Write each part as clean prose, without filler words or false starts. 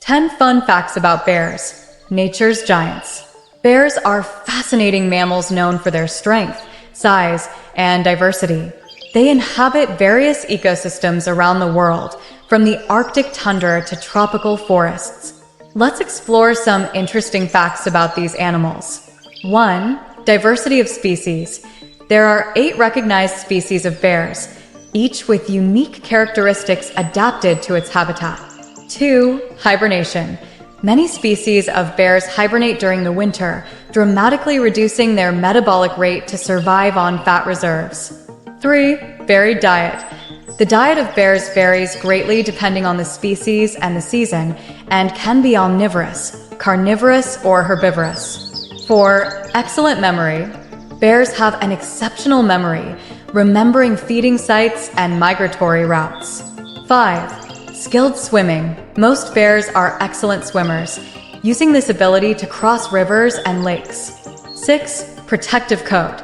10 fun facts about bears. Nature's giants. Bears are fascinating mammals known for their strength, size, and diversity. They inhabit various ecosystems around the world, from the Arctic tundra to tropical forests. Let's explore some interesting facts about these animals. 1. Diversity of species. There are 8 recognized species of bears, each with unique characteristics adapted to its habitat. 2. Hibernation. Many species of bears hibernate during the winter, dramatically reducing their metabolic rate to survive on fat reserves. 3. Varied diet. The diet of bears varies greatly depending on the species and the season, and can be omnivorous, carnivorous, or herbivorous. 4. Excellent memory. Bears have an exceptional memory, remembering feeding sites and migratory routes. 5. Skilled swimming. Most bears are excellent swimmers, using this ability to cross rivers and lakes. 6. Protective coat.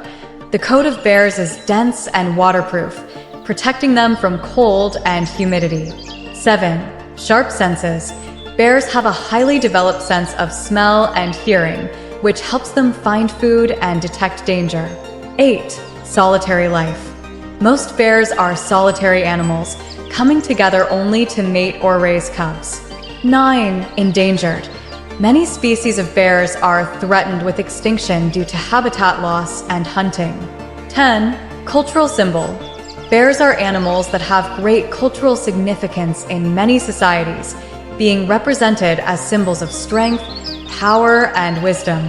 The coat of bears is dense and waterproof, protecting them from cold and humidity. 7. Sharp senses. Bears have a highly developed sense of smell and hearing, which helps them find food and detect danger. 8. Solitary life. Most bears are solitary animals, coming together only to mate or raise cubs. 9. Endangered. Many species of bears are threatened with extinction due to habitat loss and hunting. 10. Cultural symbol. Bears are animals that have great cultural significance in many societies, being represented as symbols of strength, power, and wisdom.